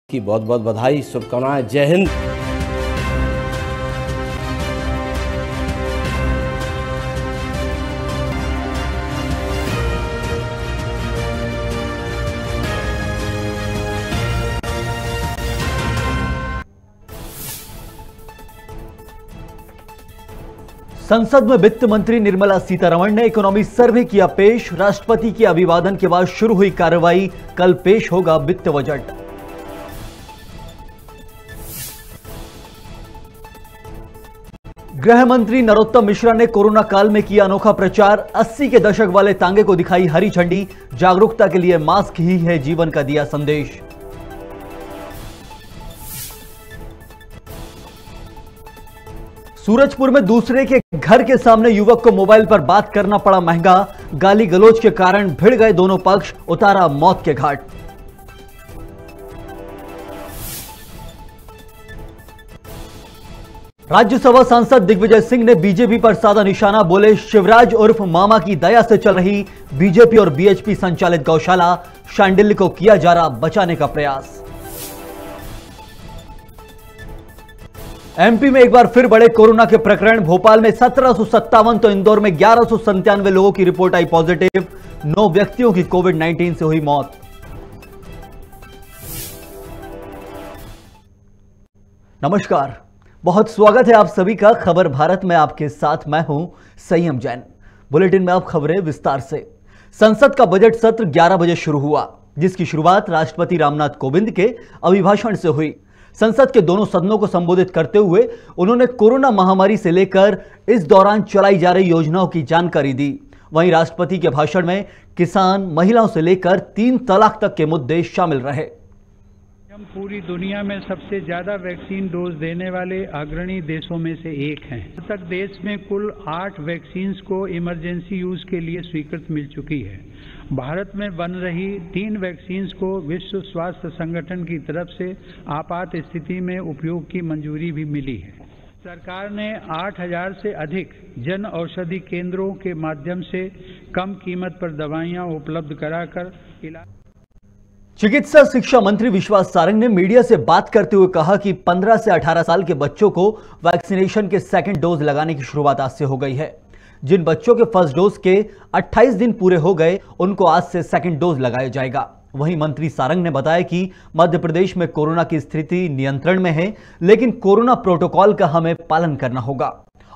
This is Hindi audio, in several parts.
की बहुत बहुत बधाई, शुभकामनाएं। जय हिंद। संसद में वित्त मंत्री निर्मला सीतारमण ने इकोनॉमी सर्वे किया पेश। राष्ट्रपति के अभिवादन के बाद शुरू हुई कार्रवाई। कल पेश होगा वित्त बजट। गृह मंत्री नरोत्तम मिश्रा ने कोरोना काल में किया अनोखा प्रचार। 80 के दशक वाले तांगे को दिखाई हरी झंडी। जागरूकता के लिए मास्क ही है जीवन का दिया संदेश। सूरजपुर में दूसरे के घर के सामने युवक को मोबाइल पर बात करना पड़ा महंगा। गाली गलौज के कारण भिड़ गए दोनों पक्ष, उतारा मौत के घाट। राज्यसभा सांसद दिग्विजय सिंह ने बीजेपी पर साधा निशाना। बोले, शिवराज उर्फ मामा की दया से चल रही बीजेपी और बीएचपी संचालित गौशाला, शांडिल्य को किया जा रहा बचाने का प्रयास। एमपी में एक बार फिर बढ़े कोरोना के प्रकरण। भोपाल में 1757 तो इंदौर में 1197 लोगों की रिपोर्ट आई पॉजिटिव। 9 व्यक्तियों की कोविड-19 से हुई मौत। नमस्कार, बहुत स्वागत है आप सभी का खबर भारत में। आपके साथ मैं हूं संयम जैन। बुलेटिन में अब खबरें विस्तार से। संसद का बजट सत्र 11 बजे शुरू हुआ, जिसकी शुरुआत राष्ट्रपति रामनाथ कोविंद के अभिभाषण से हुई। संसद के दोनों सदनों को संबोधित करते हुए उन्होंने कोरोना महामारी से लेकर इस दौरान चलाई जा रही योजनाओं की जानकारी दी। वहीं राष्ट्रपति के भाषण में किसान, महिलाओं से लेकर 3 तलाक तक के मुद्दे शामिल रहे। हम पूरी दुनिया में सबसे ज्यादा वैक्सीन डोज देने वाले अग्रणी देशों में से एक हैं। अब तक देश में कुल 8 वैक्सीन को इमरजेंसी यूज के लिए स्वीकृति मिल चुकी है। भारत में बन रही 3 वैक्सीन को विश्व स्वास्थ्य संगठन की तरफ से आपात स्थिति में उपयोग की मंजूरी भी मिली है। सरकार ने 8000 से अधिक जन औषधि केंद्रों के माध्यम से कम कीमत पर दवाइयां उपलब्ध कराकर इलाज। चिकित्सा शिक्षा मंत्री विश्वास सारंग ने मीडिया से बात करते हुए कहा कि 15 से 18 साल के बच्चों को वैक्सीनेशन के सेकंड डोज लगाने की शुरुआत आज से हो गई है। जिन बच्चों के फर्स्ट डोज के 28 दिन पूरे हो गए, उनको आज से सेकंड डोज लगाया जाएगा। वहीं मंत्री सारंग ने बताया कि मध्य प्रदेश में कोरोना की स्थिति नियंत्रण में है, लेकिन कोरोना प्रोटोकॉल का हमें पालन करना होगा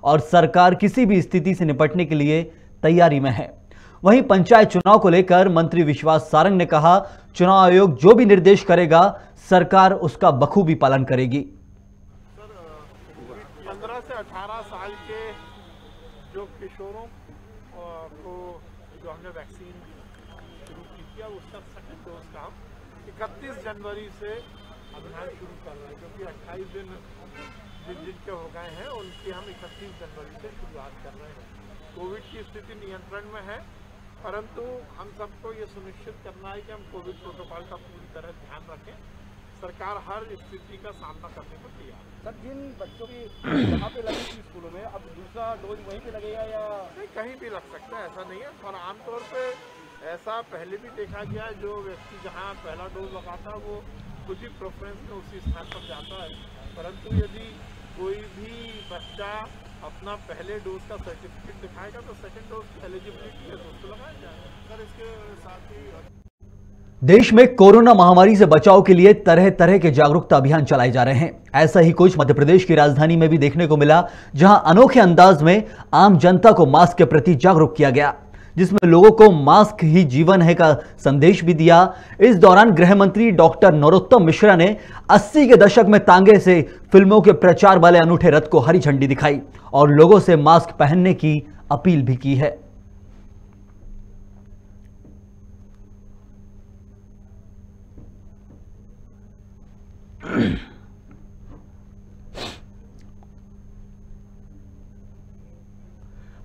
और सरकार किसी भी स्थिति से निपटने के लिए तैयारी में है। वहीं पंचायत चुनाव को लेकर मंत्री विश्वास सारंग ने कहा, चुनाव आयोग जो भी निर्देश करेगा, सरकार उसका बखूबी पालन करेगी। 15 से 18 साल के जो किशोरों को जो हमने वैक्सीन शुरू की थी, उसका सेकंड डोज का 31 जनवरी से अभियान शुरू कर रहे हैं, क्योंकि 28 दिन जिनके हो गए हैं उनकी हम 31 जनवरी से शुरुआत कर रहे हैं। कोविड की स्थिति नियंत्रण में है, परंतु हम सबको ये सुनिश्चित करना है कि हम कोविड प्रोटोकॉल का पूरी तरह ध्यान रखें। सरकार हर स्थिति का सामना करने को तैयार है। सर, जिन बच्चों की यहाँ पे लगी थी स्कूलों में, अब दूसरा डोज वहीं पे लगेगा या नहीं? कहीं भी लग सकता है, ऐसा नहीं है। और आमतौर पे ऐसा पहले भी देखा गया है, जो व्यक्ति जहाँ पहला डोज लगाता है वो खुद ही प्रेफरेंस में उसी स्थान पर जाता है। परंतु यदि कोई भी बच्चा अपना पहले डोज का सर्टिफिकेट दिखाएगा तो सेकंड डोज की एलिजिबिलिटी है तो उसको लगाया जाएगा। सर, इसके साथ ही देश में कोरोना महामारी से बचाव के लिए तरह तरह के जागरूकता अभियान चलाए जा रहे हैं। ऐसा ही कुछ मध्य प्रदेश की राजधानी में भी देखने को मिला, जहां अनोखे अंदाज में आम जनता को मास्क के प्रति जागरूक किया गया, जिसमें लोगों को मास्क ही जीवन है का संदेश भी दिया। इस दौरान गृह मंत्री डॉक्टर नरोत्तम मिश्रा ने 80 के दशक में तांगे से फिल्मों के प्रचार वाले अनूठे रथ को हरी झंडी दिखाई और लोगों से मास्क पहनने की अपील भी की है।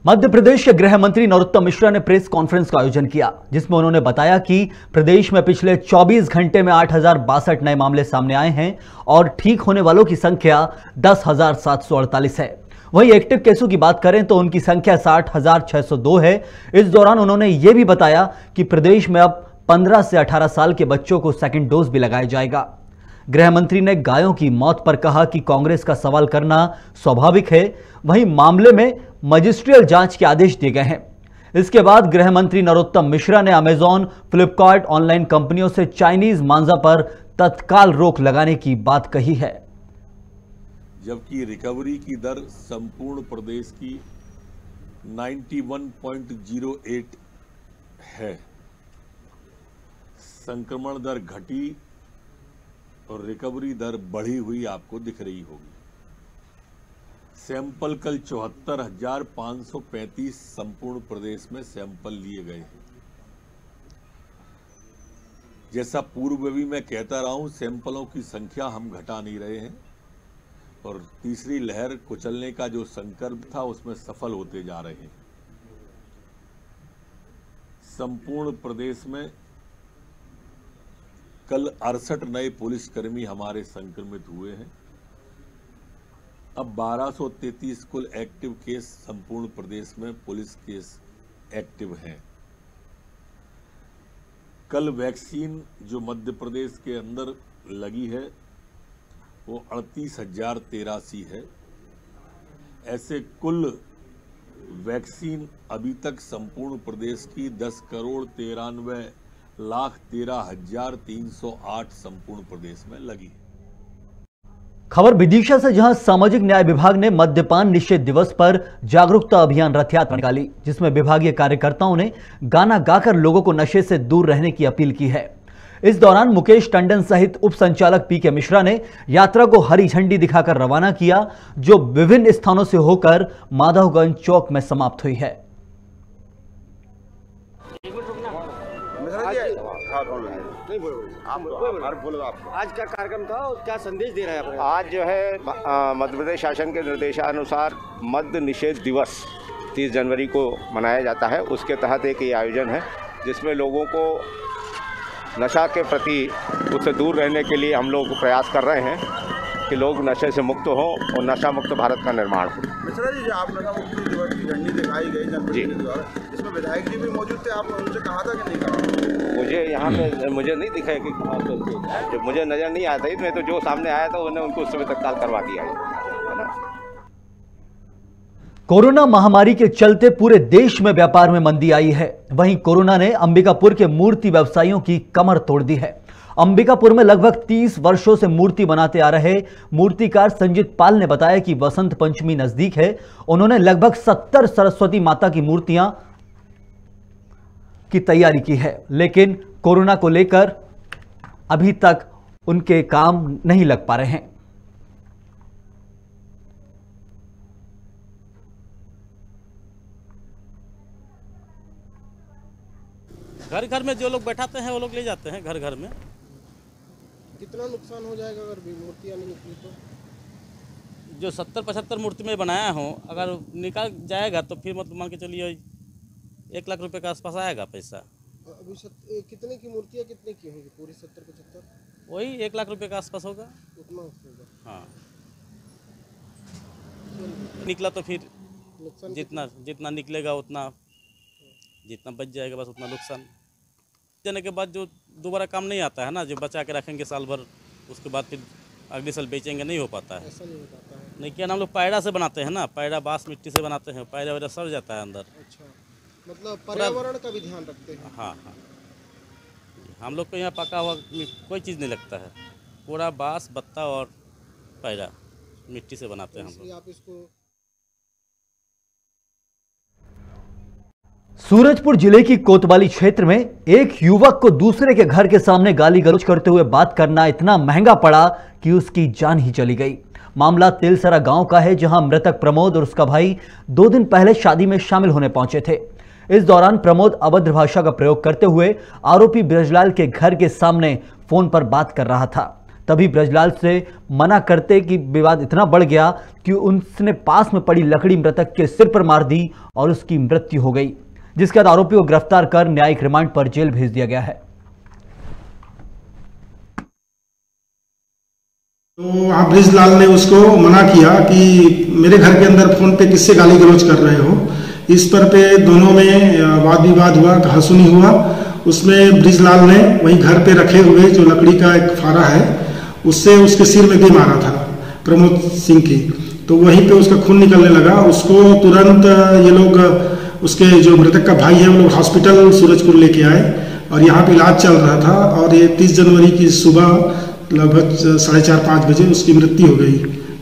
मध्य प्रदेश के गृह मंत्री नरोत्तम मिश्रा ने प्रेस कॉन्फ्रेंस का आयोजन किया, जिसमें उन्होंने बताया कि प्रदेश में पिछले 24 घंटे में 8062 नए मामले सामने आए हैं और ठीक होने वालों की संख्या 10,748 है। वहीं एक्टिव केसों की बात करें तो उनकी संख्या 60,602 है। इस दौरान उन्होंने यह भी बताया कि प्रदेश में अब 15 से 18 साल के बच्चों को सेकंड डोज भी लगाया जाएगा। गृह मंत्री ने गायों की मौत पर कहा कि कांग्रेस का सवाल करना स्वाभाविक है, वहीं मामले में मजिस्ट्रियल जांच के आदेश दिए गए हैं। इसके बाद गृह मंत्री नरोत्तम मिश्रा ने अमेजॉन, फ्लिपकार्ट ऑनलाइन कंपनियों से चाइनीज मांजा पर तत्काल रोक लगाने की बात कही है। जबकि रिकवरी की दर संपूर्ण प्रदेश की 91.08 है, संक्रमण दर घटी और रिकवरी दर बढ़ी हुई आपको दिख रही होगी। सैंपल कल 74,535 संपूर्ण प्रदेश में सैंपल लिए गए हैं। जैसा पूर्व भी मैं कहता रहा हूं, सैंपलों की संख्या हम घटा नहीं रहे हैं और तीसरी लहर कुचलने का जो संकल्प था उसमें सफल होते जा रहे हैं। संपूर्ण प्रदेश में कल 68 नए पुलिसकर्मी हमारे संक्रमित हुए हैं। अब 1233 कुल एक्टिव केस संपूर्ण प्रदेश में पुलिस केस एक्टिव हैं। कल वैक्सीन जो मध्य प्रदेश के अंदर लगी है वो 38,083 है। ऐसे कुल वैक्सीन अभी तक संपूर्ण प्रदेश की 10,93,13,308 संपूर्ण प्रदेश में लगी है। खबर विदिशा से, जहां सामाजिक न्याय विभाग ने मद्यपान निषेध दिवस पर जागरूकता अभियान रथ यात्रा निकाली, जिसमें विभागीय कार्यकर्ताओं ने गाना गाकर लोगों को नशे से दूर रहने की अपील की है। इस दौरान मुकेश टंडन सहित उप संचालक पीके मिश्रा ने यात्रा को हरी झंडी दिखाकर रवाना किया, जो विभिन्न स्थानों से होकर माधवगंज चौक में समाप्त हुई है। आज क्या कार्यक्रम था और क्या संदेश दे रहे हैं आप? आज जो है मध्य प्रदेश शासन के निर्देशानुसार मद्य निषेध दिवस 30 जनवरी को मनाया जाता है। उसके तहत एक ये आयोजन है जिसमें लोगों को नशा के प्रति उससे दूर रहने के लिए हम लोग प्रयास कर रहे हैं कि लोग नशे से मुक्त हों और नशा मुक्त भारत का निर्माण हो। मिश्रा जी, जो आप नशा मुक्ति दिवस की झंडी दिखाई गई जनपद के द्वारा, इसमें विधायक जी भी मौजूद थे, आपने उनसे कहा था कि नहीं कहा? मुझे यहाँ पे मुझे नहीं दिखा कि जब मुझे नज़र नहीं आया था, इसमें तो जो सामने आया था उन्हें उनको उस समय तत्काल करवा दिया है ना। कोरोना महामारी के चलते पूरे देश में व्यापार में मंदी आई है। वहीं कोरोना ने अंबिकापुर के मूर्ति व्यवसायियों की कमर तोड़ दी है। अंबिकापुर में लगभग 30 वर्षों से मूर्ति बनाते आ रहे मूर्तिकार संजीत पाल ने बताया कि वसंत पंचमी नजदीक है। उन्होंने लगभग 70 सरस्वती माता की मूर्तियां की तैयारी की है, लेकिन कोरोना को लेकर अभी तक उनके काम नहीं लग पा रहे हैं। घर घर में जो लोग बैठाते हैं वो लोग ले जाते हैं घर घर में। कितना नुकसान हो जाएगा अगर मूर्तियाँ नहीं निकली तो? जो 70-75 मूर्ति में बनाया हूँ, अगर निकाल जाएगा तो फिर मतलब मान के चलिए 1 लाख रुपए के आसपास आएगा पैसा। अभी कितने की मूर्तियाँ कितने की होंगी? पूरी 70-75 वही 1 लाख रुपए के आसपास होगा। उतना होगा? हाँ, निकला तो फिर नुकसान जितना निकलेगा उतना, जितना बच जाएगा बस उतना नुकसान। जाने के बाद जो दोबारा काम नहीं आता है ना, जो बचा के रखेंगे साल भर, उसके बाद फिर अगले साल बेचेंगे, नहीं हो पाता है। ऐसा नहीं हो पाता है। नहीं, क्या हम लोग पैड़ा से बनाते हैं ना, पैड़ा बांस मिट्टी से बनाते हैं, पैड़ा वैरा सड़ जाता है अंदर। अच्छा, मतलब पर्यावरण का भी ध्यान रखते हैं। हाँ हाँ, हम लोग को यहाँ पका हुआ कोई चीज़ नहीं लगता है, पूरा बांस, बत्ता और पैड़ा मिट्टी से बनाते हैं हम लोग। आप इसको सूरजपुर जिले की कोतवाली क्षेत्र में एक युवक को दूसरे के घर के सामने गाली गलौज करते हुए बात करना इतना महंगा पड़ा कि उसकी जान ही चली गई। मामला तिलसरा गांव का है, जहां मृतक प्रमोद और उसका भाई 2 दिन पहले शादी में शामिल होने पहुंचे थे। इस दौरान प्रमोद अभद्र भाषा का प्रयोग करते हुए आरोपी ब्रजलाल के घर के सामने फोन पर बात कर रहा था। तभी ब्रजलाल से मना करते कि विवाद इतना बढ़ गया कि उसने पास में पड़ी लकड़ी मृतक के सिर पर मार दी और उसकी मृत्यु हो गई, जिसके बाद आरोपी को गिरफ्तार कर न्यायिक रिमांड पर जेल भेज दिया गया है। तो आप ब्रजलाल ने उसको मना किया कि मेरे घर के अंदर फोन पे किससे गाली गलौज कर रहे हो। इस पर पे दोनों में वाद विवाद हुआ, कहासुनी हुआ। उसमें ब्रजलाल ने वही घर पे रखे हुए जो लकड़ी का एक फारा है उससे उसके सिर में दे मारा था प्रमोद सिंह की, तो वहीं पे उसका खून निकलने लगा। उसको तुरंत ये लोग उसके जो मृतक का भाई है वो लोग हॉस्पिटल सूरजपुर लेके आए और यहाँ पे इलाज चल रहा था और ये 30 जनवरी की सुबह लगभग 4:30-5 बजे उसकी मृत्यु हो गई।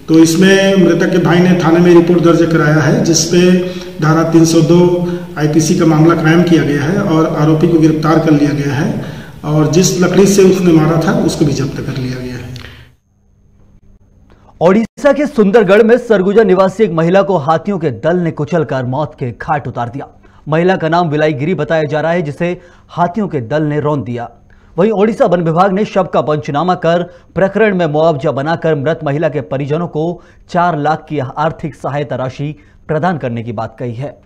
तो इसमें मृतक के भाई ने थाने में रिपोर्ट दर्ज कराया है जिसपे धारा 302 IPC का मामला कायम किया गया है और आरोपी को गिरफ्तार कर लिया गया है और जिस लकड़ी से उसने मारा था उसको भी जब्त कर लिया गया है। ओडिशा के सुंदरगढ़ में सरगुजा निवासी एक महिला को हाथियों के दल ने कुचलकर मौत के घाट उतार दिया। महिला का नाम विलाई गिरी बताया जा रहा है जिसे हाथियों के दल ने रौंद दिया। वहीं ओडिशा वन विभाग ने शव का पंचनामा कर प्रकरण में मुआवजा बनाकर मृत महिला के परिजनों को 4 लाख की आर्थिक सहायता राशि प्रदान करने की बात कही है।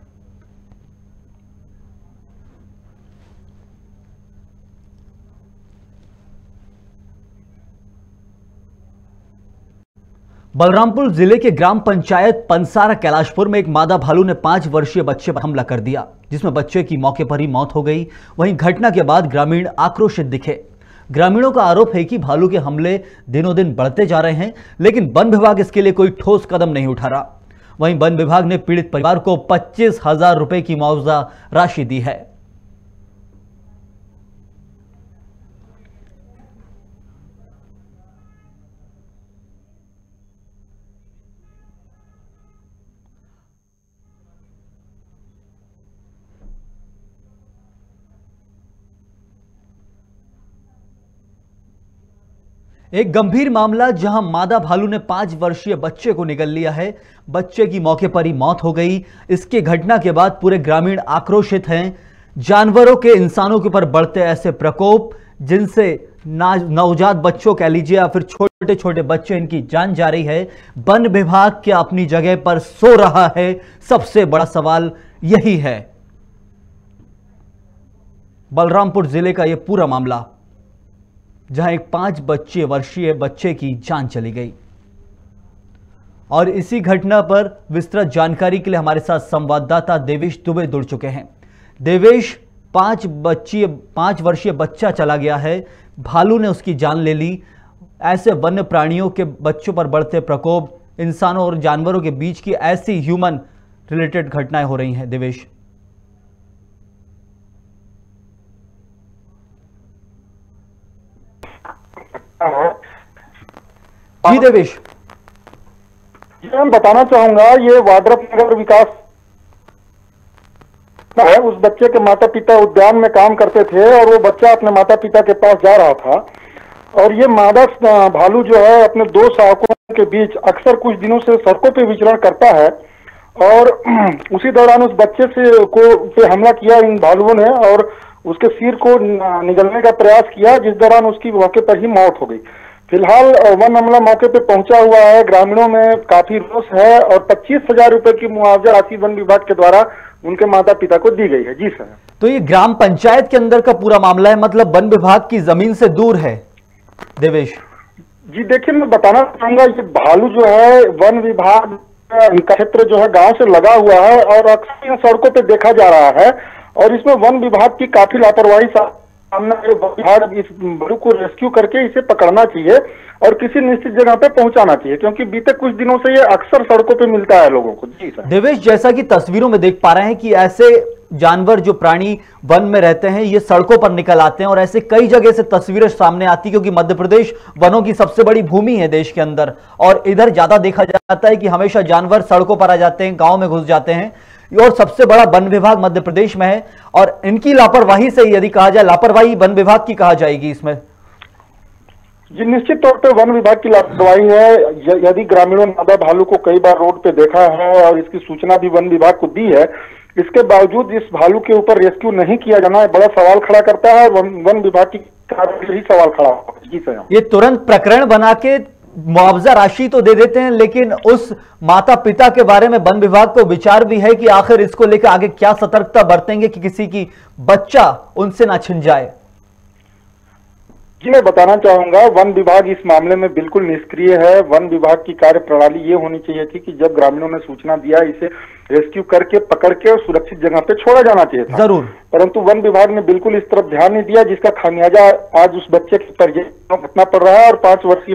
बलरामपुर जिले के ग्राम पंचायत पंसारा कैलाशपुर में एक मादा भालू ने 5 वर्षीय बच्चे पर हमला कर दिया जिसमें बच्चे की मौके पर ही मौत हो गई। वहीं घटना के बाद ग्रामीण आक्रोशित दिखे। ग्रामीणों का आरोप है कि भालू के हमले दिनों दिन बढ़ते जा रहे हैं लेकिन वन विभाग इसके लिए कोई ठोस कदम नहीं उठा रहा। वहीं वन विभाग ने पीड़ित परिवार को 25,000 रुपए की मुआवजा राशि दी है। एक गंभीर मामला जहां मादा भालू ने 5 वर्षीय बच्चे को निगल लिया है। बच्चे की मौके पर ही मौत हो गई। इसके घटना के बाद पूरे ग्रामीण आक्रोशित हैं। जानवरों के इंसानों के ऊपर बढ़ते ऐसे प्रकोप जिनसे नवजात बच्चों कह लीजिए या फिर छोटे छोटे बच्चे इनकी जान जा रही है। वन विभाग क्या अपनी जगह पर सो रहा है? सबसे बड़ा सवाल यही है। बलरामपुर जिले का यह पूरा मामला जहां एक 5 वर्षीय बच्चे की जान चली गई और इसी घटना पर विस्तृत जानकारी के लिए हमारे साथ संवाददाता देवेश दुबे जुड़ चुके हैं। देवेश, 5 वर्षीय बच्चा चला गया है, भालू ने उसकी जान ले ली। ऐसे वन्य प्राणियों के बच्चों पर बढ़ते प्रकोप, इंसानों और जानवरों के बीच की ऐसी ह्यूमन रिलेटेड घटनाएं हो रही हैं। देवेश जी। देवेश जी, मैं बताना चाहूंगा ये वाड्रप नगर विकास है। उस बच्चे के माता पिता उद्यान में काम करते थे और वो बच्चा अपने माता पिता के पास जा रहा था और ये मादा भालू जो है अपने 2 शावकों के बीच अक्सर कुछ दिनों से सड़कों पे विचरण करता है और उसी दौरान उस बच्चे पे हमला किया इन भालुओं ने और उसके सिर को निगलने का प्रयास किया जिस दौरान उसकी मौके पर ही मौत हो गई। फिलहाल वन अमला मौके पे पहुंचा हुआ है। ग्रामीणों में काफी रोष है और 25,000 रुपए की मुआवजा राशि वन विभाग के द्वारा उनके माता पिता को दी गई है। जी सर। तो ये ग्राम पंचायत के अंदर का पूरा मामला है, मतलब वन विभाग की जमीन से दूर है। देवेश जी देखिए, मैं बताना चाहूंगा ये भालू जो है वन विभाग का क्षेत्र जो है गांव से लगा हुआ है और अक्सर सड़कों पे देखा जा रहा है और इसमें वन विभाग की काफी लापरवाही सामने। विभाग इस भालू को रेस्क्यू करके इसे पकड़ना चाहिए और किसी निश्चित जगह पे पहुंचाना चाहिए क्योंकि बीते कुछ दिनों से ये अक्सर सड़कों पे मिलता है लोगों को। जी सर। देवेश, जैसा कि तस्वीरों में देख पा रहे हैं कि ऐसे जानवर जो प्राणी वन में रहते हैं ये सड़कों पर निकल आते हैं और ऐसे कई जगह से तस्वीरें सामने आती क्योंकि मध्य प्रदेश वनों की सबसे बड़ी भूमि है देश के अंदर और इधर ज्यादा देखा जाता है कि हमेशा जानवर सड़कों पर आ जाते हैं, गांव में घुस जाते हैं और सबसे बड़ा वन विभाग मध्य प्रदेश में है और इनकी लापरवाही से यदि कहा जाए, लापरवाही वन विभाग की कहा जाएगी इसमें? जी निश्चित तौर पे वन विभाग की लापरवाही है। यदि ग्रामीणों ने मादा भालू को कई बार रोड पे देखा है और इसकी सूचना भी वन विभाग को दी है, इसके बावजूद इस भालू के ऊपर रेस्क्यू नहीं किया जाना बड़ा सवाल खड़ा करता है। वन विभाग की ही सवाल खड़ा होगा। जी सर। ये तुरंत प्रकरण बना के मुआवजा राशि तो दे देते हैं लेकिन उस माता पिता के बारे में वन विभाग को विचार भी है कि आखिर इसको लेकर आगे क्या सतर्कता बरतेंगे कि किसी की बच्चा उनसे ना छिन जाए। जी मैं बताना चाहूंगा, वन विभाग इस मामले में बिल्कुल निष्क्रिय है। वन विभाग की कार्य प्रणाली ये होनी चाहिए थी कि जब ग्रामीणों ने सूचना दिया, इसे रेस्क्यू करके पकड़ के और सुरक्षित जगह पे छोड़ा जाना चाहिए था। जरूर, परंतु वन विभाग ने बिल्कुल इस तरफ ध्यान नहीं दिया, जिसका खामियाजा आज उस बच्चे के परिजन को भुगतना पड़ रहा है और 5 वर्षीय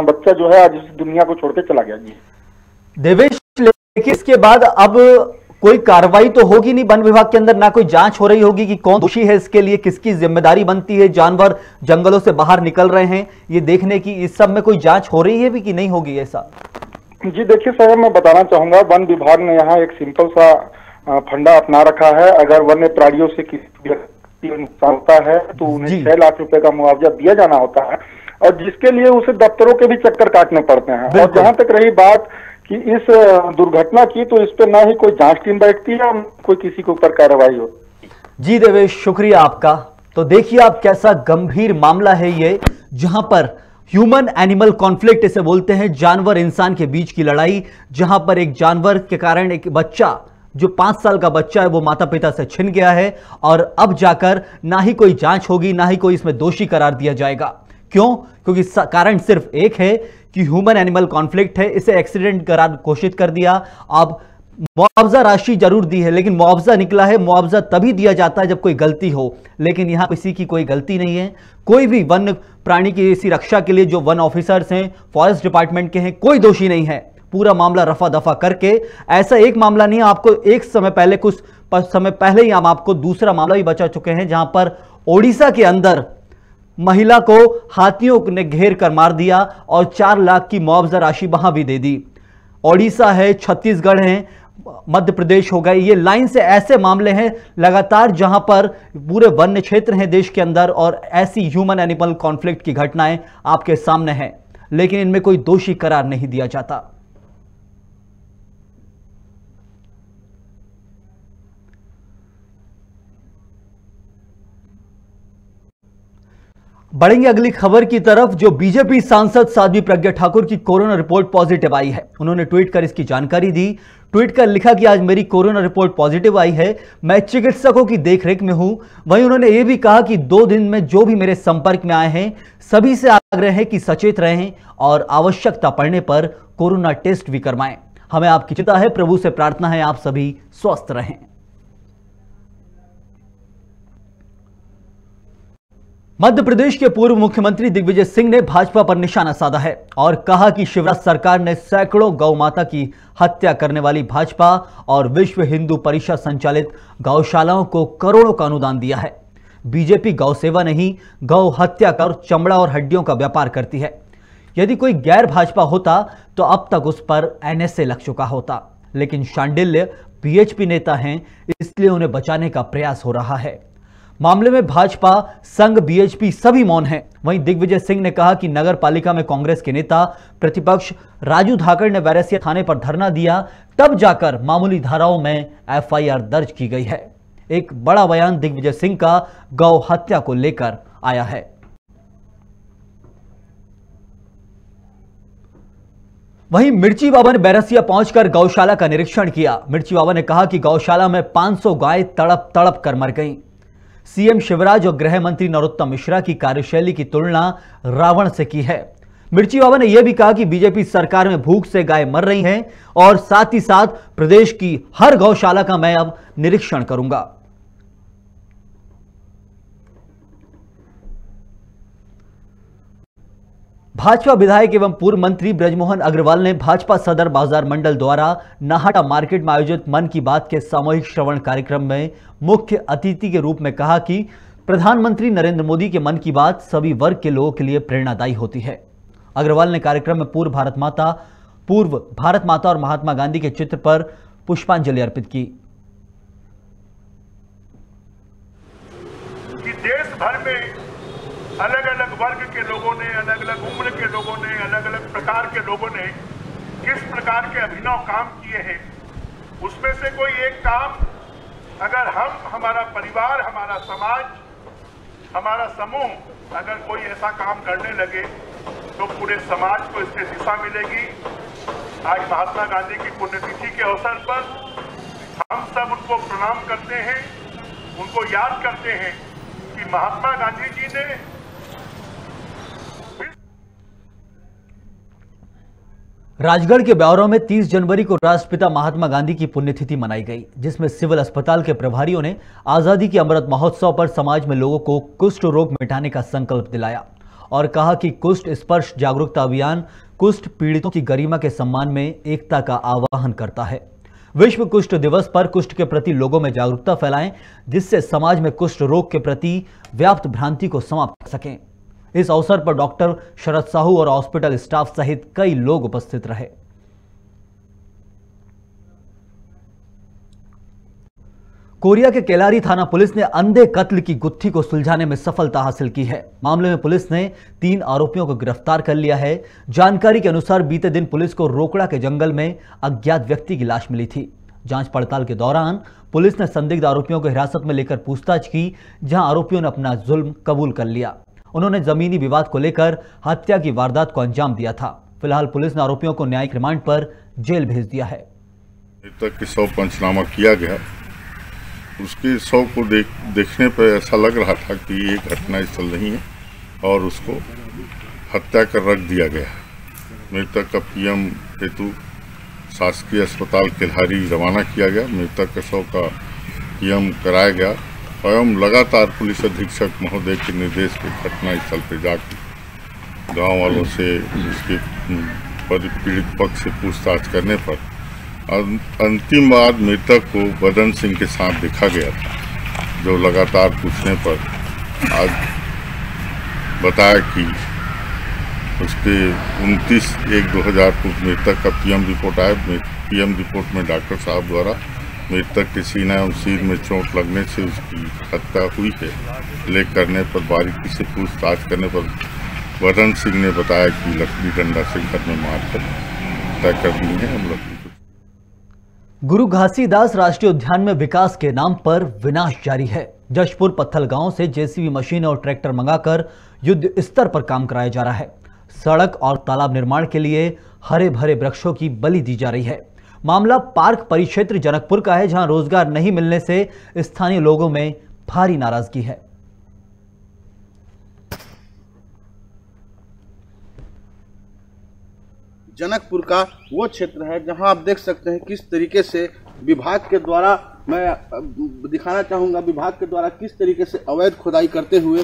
बच्चा जो है आज इस दुनिया को छोड़ के चला गया। जी देवेश, लेकिन इसके बाद अब कोई कार्रवाई तो होगी नहीं वन विभाग के अंदर, ना कोई जांच हो रही होगी कि कौन दोषी है इसके लिए, किसकी जिम्मेदारी बनती है। जानवर जंगलों से बाहर निकल रहे हैं, ये देखने की इस सब में कोई जांच हो रही है भी कि नहीं होगी ऐसा? जी देखिए साहब, मैं बताना चाहूंगा, वन विभाग ने यहाँ एक सिंपल सा फंडा अपना रखा है। अगर वन्य प्राणियों से किसी व्यक्ति को नुकसान होता है तो उन्हें 6 लाख रुपए का मुआवजा दिया जाना होता है, और जिसके लिए उसे दफ्तरों के भी चक्कर काटने पड़ते हैं। और जहां तक रही बात कि इस दुर्घटना की, तो इस पे ना ही कोई जांच टीम बैठती है, कोई किसी के ऊपर कार्रवाई होती। जी देवेश, शुक्रिया आपका। तो देखिए आप कैसा गंभीर मामला है ये, जहां पर ह्यूमन एनिमल कॉन्फ्लिक्ट इसे बोलते हैं, जानवर इंसान के बीच की लड़ाई, जहां पर एक जानवर के कारण एक बच्चा, जो 5 साल का बच्चा है, वो माता पिता से छिन गया है, और अब जाकर ना ही कोई जांच होगी, ना ही कोई इसमें दोषी करार दिया जाएगा। क्यों? क्योंकि कारण सिर्फ एक है कि ह्यूमन एनिमल कॉन्फ्लिक्ट है, इसे एक्सीडेंट करार घोषित कर दिया। अब मुआवजा राशि जरूर दी है, लेकिन मुआवजा निकला है, मुआवजा तभी दिया जाता है जब कोई गलती हो, लेकिन यहां किसी की कोई गलती नहीं है। कोई भी वन्य प्राणी की इसी रक्षा के लिए जो वन ऑफिसर्स हैं, फॉरेस्ट डिपार्टमेंट के हैं, कोई दोषी नहीं है। पूरा मामला रफा दफा करके, ऐसा एक मामला नहीं है, आपको एक समय पहले, कुछ समय पहले ही हम आपको दूसरा मामला भी बचा चुके हैं, जहां पर ओडिशा के अंदर महिला को हाथियों ने घेर कर मार दिया और 4 लाख की मुआवजा राशि वहां भी दे दी। ओडिशा है, छत्तीसगढ़ है, मध्य प्रदेश हो गए, ये लाइन से ऐसे मामले हैं लगातार, जहां पर पूरे वन्य क्षेत्र हैं देश के अंदर, और ऐसी ह्यूमन एनिमल कॉन्फ्लिक्ट की घटनाएं आपके सामने हैं, लेकिन इनमें कोई दोषी करार नहीं दिया जाता। बढ़ेंगे अगली खबर की तरफ। जो बीजेपी सांसद साध्वी प्रज्ञा ठाकुर की कोरोना रिपोर्ट पॉजिटिव आई है, उन्होंने ट्वीट कर इसकी जानकारी दी। ट्वीट कर लिखा कि आज मेरी कोरोना रिपोर्ट पॉजिटिव आई है, मैं चिकित्सकों की देखरेख में हूं। वहीं उन्होंने यह भी कहा कि 2 दिन में जो भी मेरे संपर्क में आए हैं, सभी से आग्रह है कि सचेत रहें और आवश्यकता पड़ने पर कोरोना टेस्ट भी करवाएं। हमें आपकी चिंता है, प्रभु से प्रार्थना है आप सभी स्वस्थ रहें। मध्य प्रदेश के पूर्व मुख्यमंत्री दिग्विजय सिंह ने भाजपा पर निशाना साधा है और कहा कि शिवराज सरकार ने सैकड़ों गौ माता की हत्या करने वाली भाजपा और विश्व हिंदू परिषद संचालित गौशालाओं को करोड़ों का अनुदान दिया है। बीजेपी गौ सेवा नहीं, गौ हत्या कर चमड़ा और हड्डियों का व्यापार करती है। यदि कोई गैर भाजपा होता तो अब तक उस पर एनएसए लग चुका होता, लेकिन शांडिल्य बीएचपी नेता हैं, इसलिए उन्हें बचाने का प्रयास हो रहा है। मामले में भाजपा, संघ, बीएचपी सभी मौन हैं। वहीं दिग्विजय सिंह ने कहा कि नगर पालिका में कांग्रेस के नेता प्रतिपक्ष राजू धाकड़ ने बैरसिया थाने पर धरना दिया, तब जाकर मामूली धाराओं में एफआईआर दर्ज की गई है। एक बड़ा बयान दिग्विजय सिंह का गौ हत्या को लेकर आया है। वहीं मिर्ची बाबा ने बैरसिया पहुंचकर गौशाला का निरीक्षण किया। मिर्ची बाबा ने कहा कि गौशाला में 500 गायें तड़प तड़प कर मर गईं। सीएम शिवराज और गृह मंत्री नरोत्तम मिश्रा की कार्यशैली की तुलना रावण से की है। मिर्ची बाबा ने यह भी कहा कि बीजेपी सरकार में भूख से गाय मर रही हैं और साथ ही साथ प्रदेश की हर गौशाला का मैं अब निरीक्षण करूंगा। भाजपा विधायक एवं पूर्व मंत्री ब्रजमोहन अग्रवाल ने भाजपा सदर बाजार मंडल द्वारा नाहटा मार्केट में आयोजित मन की बात के सामूहिक श्रवण कार्यक्रम में मुख्य अतिथि के रूप में कहा कि प्रधानमंत्री नरेंद्र मोदी के मन की बात सभी वर्ग के लोगों के लिए प्रेरणादायी होती है। अग्रवाल ने कार्यक्रम में पूर्व भारत माता और महात्मा गांधी के चित्र पर पुष्पांजलि अर्पित की। देश भर में अलग अलग वर्ग के लोगों ने, अलग अलग उम्र के लोगों ने, अलग अलग प्रकार के लोगों ने किस प्रकार के अभिनव काम किए हैं, उसमें से कोई एक काम अगर हम, हमारा परिवार, हमारा समाज, हमारा समूह अगर कोई ऐसा काम करने लगे तो पूरे समाज को इससे दिशा मिलेगी। आज महात्मा गांधी की पुण्यतिथि के अवसर पर हम सब उनको प्रणाम करते हैं, उनको याद करते हैं कि महात्मा गांधी जी ने राजगढ़ के ब्यावरा में 30 जनवरी को राष्ट्रपिता महात्मा गांधी की पुण्यतिथि मनाई गई, जिसमें सिविल अस्पताल के प्रभारियों ने आजादी के अमृत महोत्सव पर समाज में लोगों को कुष्ठ रोग मिटाने का संकल्प दिलाया और कहा कि कुष्ठ स्पर्श जागरूकता अभियान कुष्ठ पीड़ितों की गरिमा के सम्मान में एकता का आह्वान करता है। विश्व कुष्ठ दिवस पर कुष्ठ के प्रति लोगों में जागरूकता फैलाएं, जिससे समाज में कुष्ठ रोग के प्रति व्याप्त भ्रांति को समाप्त कर सकें। इस अवसर पर डॉक्टर शरद साहू और हॉस्पिटल स्टाफ सहित कई लोग उपस्थित रहे। कोरिया के केलारी थाना पुलिस ने अंधे कत्ल की गुत्थी को सुलझाने में सफलता हासिल की है। मामले में पुलिस ने 3 आरोपियों को गिरफ्तार कर लिया है। जानकारी के अनुसार बीते दिन पुलिस को रोकड़ा के जंगल में अज्ञात व्यक्ति की लाश मिली थी। जांच पड़ताल के दौरान पुलिस ने संदिग्ध आरोपियों को हिरासत में लेकर पूछताछ की, जहां आरोपियों ने अपना जुल्म कबूल कर लिया। उन्होंने जमीनी विवाद को लेकर हत्या की वारदात को अंजाम दिया था। फिलहाल पुलिस ने आरोपियों को न्यायिक रिमांड पर जेल भेज दिया है। तक की 100 पंचनामा किया गया, उसकी 100 को देखने पर ऐसा लग रहा था कि ये घटना स्थल नहीं है और उसको हत्या कर रख दिया गया है। मृतक का पीएम हेतु शासकीय अस्पताल केल्हारी रवाना किया गया। मृतक के 100 का पीएम कराया गया एवं लगातार पुलिस अधीक्षक महोदय के निर्देश पर घटनास्थल पर जाकर गांव वालों से उसके पीड़ित पक्ष से पूछताछ करने पर अंतिम बार मृतक को बदन सिंह के साथ देखा गया था, जो लगातार पूछने पर आज बताया कि उसके 29/1/2000 को मृतक का पीएम रिपोर्ट आया। पीएम रिपोर्ट में डॉक्टर साहब द्वारा मृतक के सीना एवं सिर में चोट लगने से उसकी हत्या हुई है। लेख करने पर बारीकी से पूछताछ करने पर बदन सिंह ने बताया कि लकड़ी डंडा से घर में मारकर हत्या कर दी है। हम लोग गुरु घासीदास राष्ट्रीय उद्यान में विकास के नाम पर विनाश जारी है। जशपुर पत्थल गांव से जेसीबी मशीन और ट्रैक्टर मंगाकर युद्ध स्तर पर काम कराया जा रहा है। सड़क और तालाब निर्माण के लिए हरे भरे वृक्षों की बलि दी जा रही है। मामला पार्क परिक्षेत्र जनकपुर का है, जहां रोजगार नहीं मिलने से स्थानीय लोगों में भारी नाराजगी है। जनकपुर का वो क्षेत्र है जहां आप देख सकते हैं किस तरीके से विभाग के द्वारा, मैं दिखाना चाहूंगा, विभाग के द्वारा किस तरीके से अवैध खुदाई करते हुए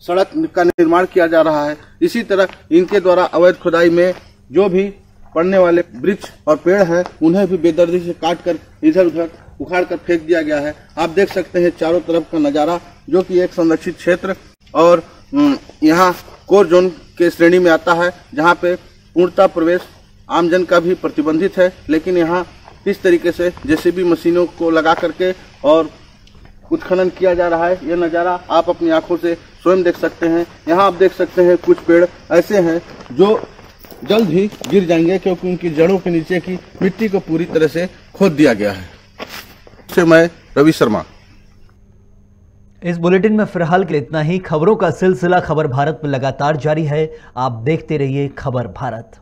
सड़क का निर्माण किया जा रहा है। इसी तरह इनके द्वारा अवैध खुदाई में जो भी पड़ने वाले वृक्ष और पेड़ हैं उन्हें भी बेदर्दी से काट कर इधर उधर उखाड़ कर फेंक दिया गया है। आप देख सकते हैं चारों तरफ का नजारा, जो कि एक संरक्षित क्षेत्र और यहाँ कोर जोन के श्रेणी में आता है, जहाँ पे पूर्णतः प्रवेश आमजन का भी प्रतिबंधित है। लेकिन यहाँ इस तरीके से जेसीबी मशीनों को लगा करके और उत्खनन किया जा रहा है। यह नज़ारा आप अपनी आंखों से स्वयं देख सकते हैं। यहाँ आप देख सकते हैं कुछ पेड़ ऐसे हैं जो जल्द ही गिर जाएंगे, क्योंकि उनकी जड़ों के नीचे की मिट्टी को पूरी तरह से खोद दिया गया है। से मैं रवि शर्मा। इस बुलेटिन में फिलहाल के लिए इतना ही। खबरों का सिलसिला खबर भारत में लगातार जारी है। आप देखते रहिए खबर भारत।